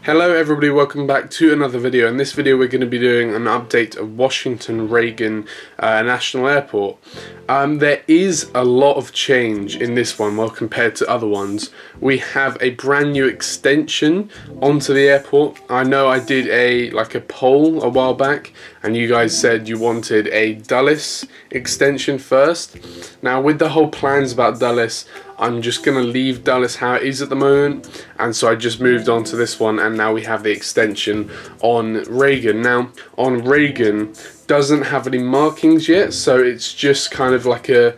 Hello everybody, welcome back to another video. In this video we're going to be doing an update of Washington Reagan National Airport. There is a lot of change in this one, well, compared to other ones. We have a brand new extension onto the airport. I know I did a poll a while back and you guys said you wanted a Dulles extension first. Now with the whole plans about Dulles, I'm just going to leave Dulles how it is at the moment, and so I just moved on to this one, and now we have the extension on Reagan. Now on Reagan doesn't have any markings yet, so it's just kind of like a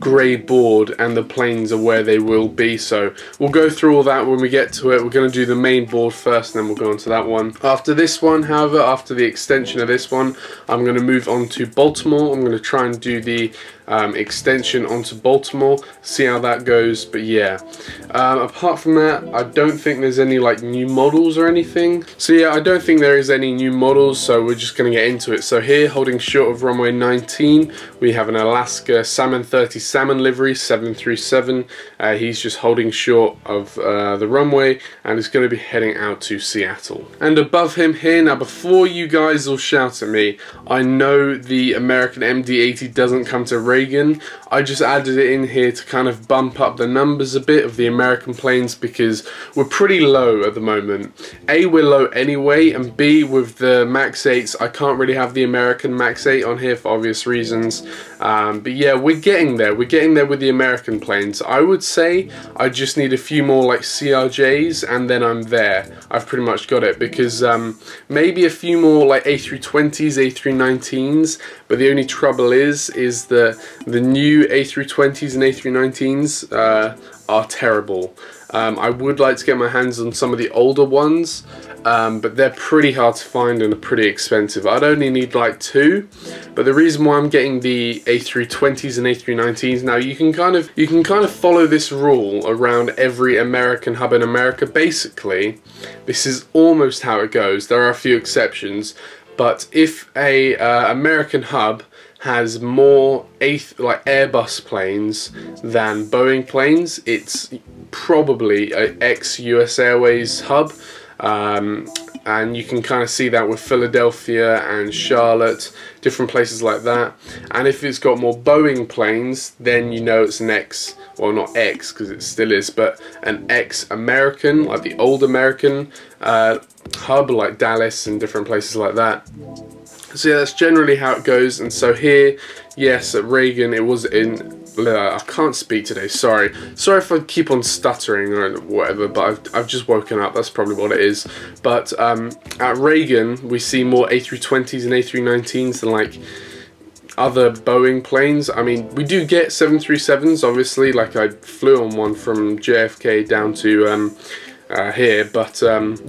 grey board and the planes are where they will be. So we'll go through all that when we get to it. We're going to do the main board first and then we'll go on to that one. After this one, however, after the extension of this one, I'm going to move on to Baltimore. I'm going to try and do the extension onto Baltimore, see how that goes. But yeah, apart from that, I don't think there's any new models or anything. So yeah, I don't think there is any new models, so we're just going to get into it. So here, holding short of runway 19, we have an Alaska Salmon 30 Salmon livery 737. He's just holding short of the runway and is going to be heading out to Seattle. And above him here, now before you guys all shout at me, I know the American MD-80 doesn't come to Reagan. I just added it in here to kind of bump up the numbers a bit of the American planes because we're pretty low at the moment. A, we're low anyway, and B, with the Max 8s, I can't really have the American Max 8 on here for obvious reasons. But yeah, we're getting there. We're getting there with the American planes. I would say I just need a few more CRJs and then I'm there. I've pretty much got it, because maybe a few more A320s, A319s, but the only trouble is that the new A320s and A319s are terrible. I would like to get my hands on some of the older ones, but they're pretty hard to find and are pretty expensive. I'd only need two, but the reason why I'm getting the A320s and A319s, now you can kind of follow this rule around every American hub in America. Basically, this is almost how it goes. There are a few exceptions, but if a American hub has more Airbus planes than Boeing planes, it's probably a ex-US Airways hub. And you can kind of see that with Philadelphia and Charlotte, different places like that. And if it's got more Boeing planes, then you know it's an ex, well, not ex because it still is, but an ex-American, like the old American hub, like Dallas and different places like that. So yeah, that's generally how it goes. And so here, yes, at Reagan, it was in, I can't speak today, sorry if I keep on stuttering or whatever, but I've just woken up, that's probably what it is. But at Reagan, we see more A320s and A319s than other Boeing planes. I mean, we do get 737s, obviously, I flew on one from JFK down to here, but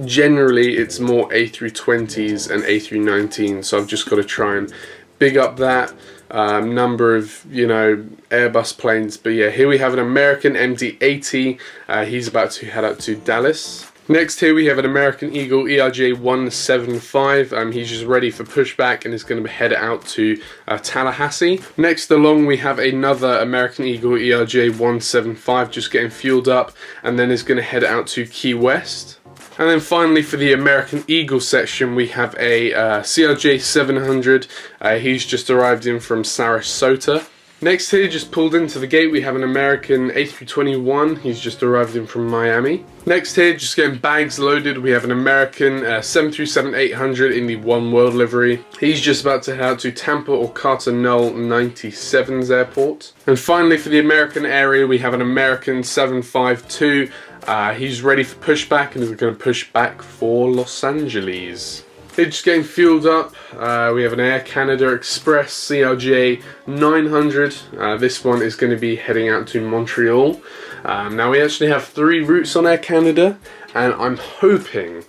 generally it's more A320s and A319s, so I've just got to try and big up that number of, Airbus planes. But yeah, here we have an American MD-80. He's about to head out to Dallas. Next here we have an American Eagle ERJ 175. He's just ready for pushback and is going to head out to Tallahassee. Next along we have another American Eagle ERJ 175 just getting fueled up and then is going to head out to Key West. And then finally for the American Eagle section we have a CRJ 700. He's just arrived in from Sarasota. Next here, just pulled into the gate, we have an American A321. He's just arrived in from Miami. Next here, just getting bags loaded, we have an American 737-800 in the One World livery. He's just about to head out to Tampa or Carter Knoll 97's airport. And finally for the American area, we have an American 752. He's ready for pushback and is going to push back for Los Angeles. They're just getting fueled up. We have an Air Canada Express CRJ 900. This one is going to be heading out to Montreal. Now we actually have 3 routes on Air Canada, and I'm hoping,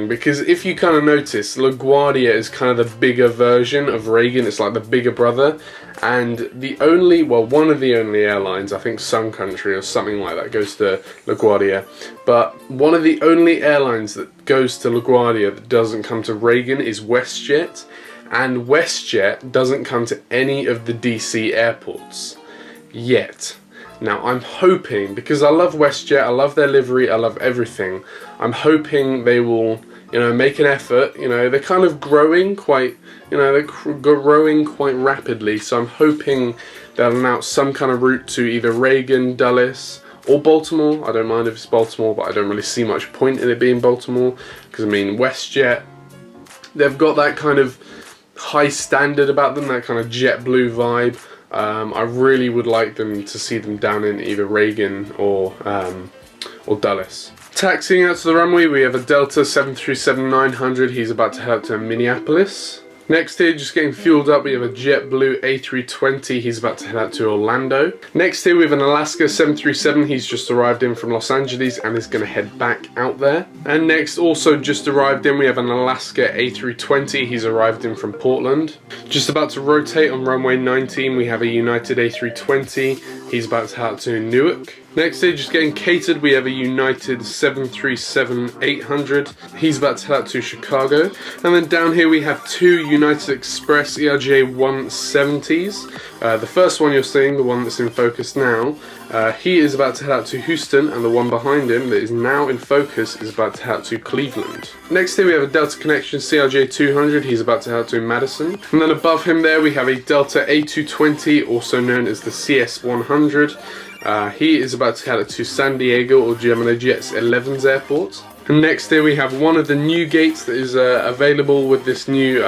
because if you kind of notice, LaGuardia is kind of the bigger version of Reagan. It's like the bigger brother, and the only, well, one of the only airlines, I think Sun Country or something like that, goes to LaGuardia. But one of the only airlines that goes to LaGuardia that doesn't come to Reagan is WestJet, and WestJet doesn't come to any of the DC airports yet. Now I'm hoping, because I love WestJet, I love their livery, I love everything, I'm hoping they will, you know, make an effort. You know, they're kind of growing quite, you know, they're growing quite rapidly, so I'm hoping they'll announce some kind of route to either Reagan, Dulles, or Baltimore. I don't mind if it's Baltimore, but I don't really see much point in it being Baltimore, because I mean, WestJet, they've got that kind of high standard about them, that kind of JetBlue vibe. I really would like them to see them down in either Reagan or Dulles. Taxiing out to the runway, we have a Delta 737-900. He's about to head up to Minneapolis. Next here, just getting fueled up, we have a JetBlue A320. He's about to head out to Orlando. Next here, we have an Alaska 737. He's just arrived in from Los Angeles and is going to head back out there. And next, also just arrived in, we have an Alaska A320. He's arrived in from Portland. Just about to rotate on runway 19, we have a United A320. He's about to head out to Newark. Next here, just getting catered, we have a United 737-800. He's about to head out to Chicago. And then down here we have two United Express ERJ 170s. The first one you're seeing, the one that's in focus now, he is about to head out to Houston, and the one behind him that is now in focus is about to head out to Cleveland. Next here we have a Delta Connection CRJ 200. He's about to head out to Madison. And then above him there we have a Delta A220, also known as the CS 100. He is about to head out to San Diego or Gemini Jets 11's airport. And next here we have one of the new gates that is available with this new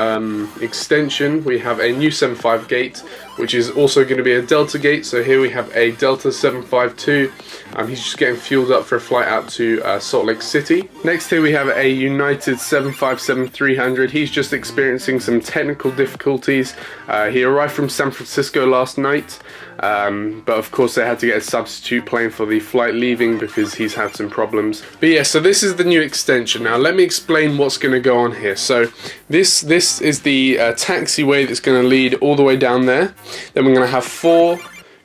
extension. We have a new 75 gate, which is also going to be a Delta gate. So here we have a Delta 752. He's just getting fueled up for a flight out to Salt Lake City. Next here we have a United 757-300. He's just experiencing some technical difficulties. He arrived from San Francisco last night. But of course they had to get a substitute plane for the flight leaving because he's had some problems. But yeah, so this is the new extension. Now let me explain what's going to go on here. So this is the taxiway that's going to lead all the way down there. Then we're going to have 4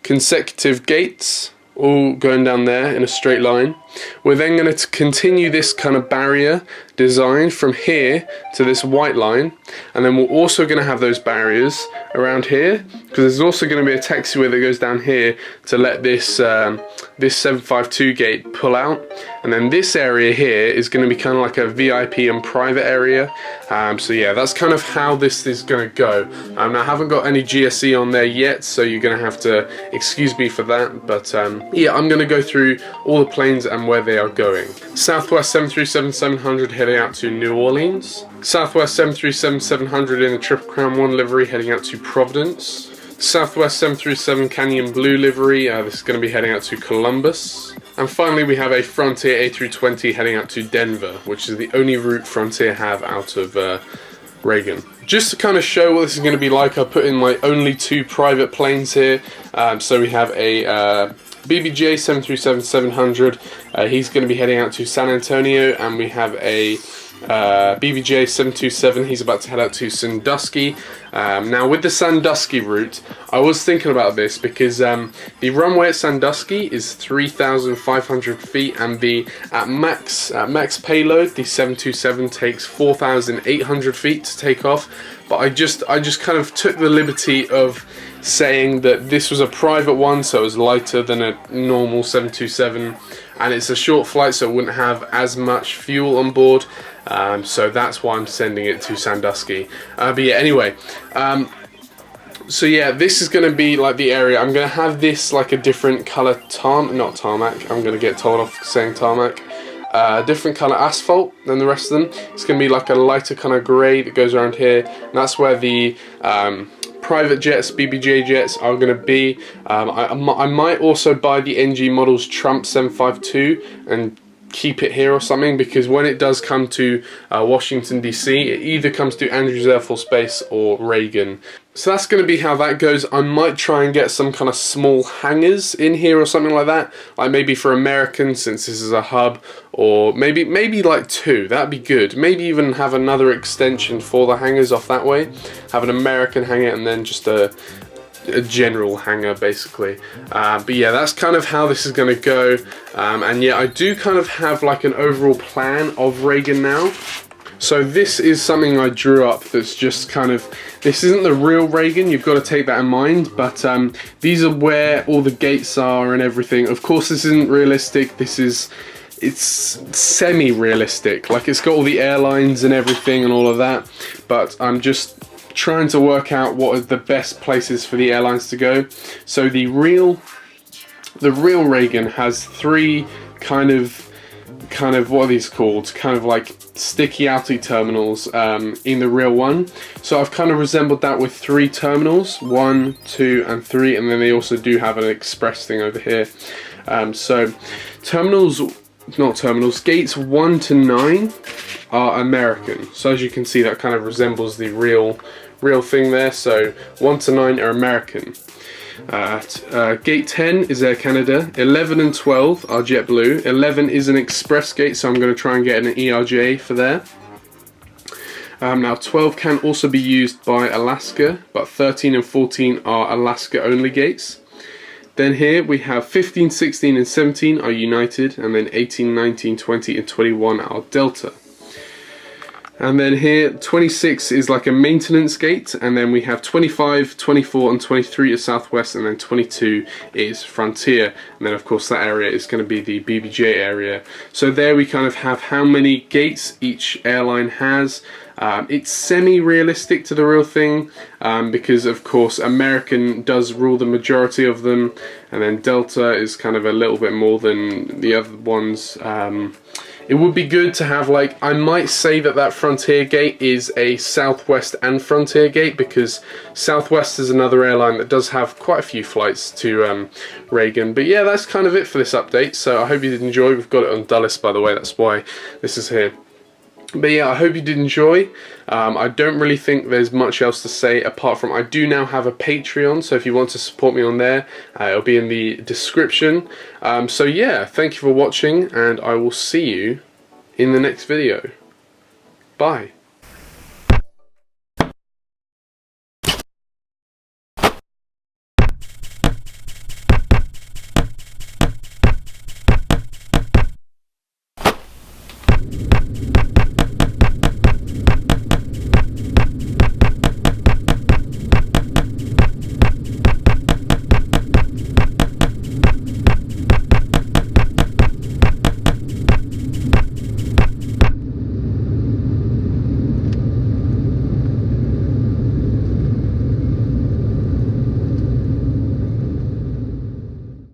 consecutive gates all going down there in a straight line. We're then going to continue this kind of barrier design from here to this white line, and then we're also going to have those barriers around here, because there's also going to be a taxiway that goes down here to let this this 752 gate pull out, and then this area here is going to be kind of like a VIP and private area. So yeah, that's kind of how this is going to go. I haven't got any GSE on there yet, so you're going to have to excuse me for that, but yeah, I'm going to go through all the planes and where they are going. Southwest 737-700 heading out to New Orleans. Southwest 737-700 in a Triple Crown 1 livery heading out to Providence. Southwest 737 Canyon Blue livery, this is going to be heading out to Columbus. And finally we have a Frontier A320 heading out to Denver, which is the only route Frontier have out of Reagan. Just to kind of show what this is going to be like, I put in my only 2 private planes here. So we have a BBJ 737-700, he's going to be heading out to San Antonio, and we have a BBJ 727, he's about to head out to Sandusky. Now with the Sandusky route, I was thinking about this because the runway at Sandusky is 3,500 feet, and the at max payload, the 727 takes 4,800 feet to take off. But I just kind of took the liberty of saying that this was a private one, so it was lighter than a normal 727, and it's a short flight, so it wouldn't have as much fuel on board. So that's why I'm sending it to Sandusky. But yeah, anyway, so yeah, this is going to be like the area. I'm going to have this like a different color not tarmac. I'm going to get told off saying tarmac. Different color asphalt than the rest of them. It's going to be like a lighter kind of grey that goes around here, and that's where the private jets, BBJ jets, are going to be. I might also buy the NG Models Trump 752 and keep it here or something, because when it does come to Washington DC, it either comes to Andrews Air Force Base or Reagan. So that's going to be how that goes. I might try and get some kind of small hangars in here or something like that, like maybe for American, since this is a hub, or maybe like 2, that'd be good. Maybe even have another extension for the hangars off that way, have an American hangar and then just a general hangar basically. But yeah, that's kind of how this is going to go. And yeah, I do kind of have like an overall plan of Reagan now. So this is something I drew up that's just kind of, this isn't the real Reagan, you've got to take that in mind, but these are where all the gates are and everything. Of course this isn't realistic, it's semi-realistic, like it's got all the airlines and everything and all of that, but I'm just trying to work out what are the best places for the airlines to go. So the real Reagan has three kind of what are these called? Kind of like sticky outy terminals in the real one. So I've kind of resembled that with three terminals, 1, 2, and 3, and then they also do have an express thing over here. So gates 1 to 9 are American. So as you can see, that kind of resembles the real thing there. So 1 to 9 are American. Gate 10 is Air Canada, 11 and 12 are JetBlue, 11 is an express gate, so I'm going to try and get an ERJ for there. Now 12 can also be used by Alaska, but 13 and 14 are Alaska only gates. Then here we have 15, 16 and 17 are United, and then 18, 19, 20 and 21 are Delta. And then here 26 is like a maintenance gate, and then we have 25, 24 and 23 is Southwest, and then 22 is Frontier, and then of course that area is going to be the BBJ area. So there we kind of have how many gates each airline has. It's semi-realistic to the real thing, because of course American does rule the majority of them, and then Delta is kind of a little bit more than the other ones. It would be good to have, like, I might say that Frontier gate is a Southwest and Frontier gate, because Southwest is another airline that does have quite a few flights to Reagan. But yeah, that's kind of it for this update, so I hope you did enjoy. We've got it on Dulles, by the way, that's why this is here. But yeah, I hope you did enjoy. I don't really think there's much else to say apart from I do now have a Patreon, so if you want to support me on there, it'll be in the description. So yeah, thank you for watching, and I will see you in the next video. Bye.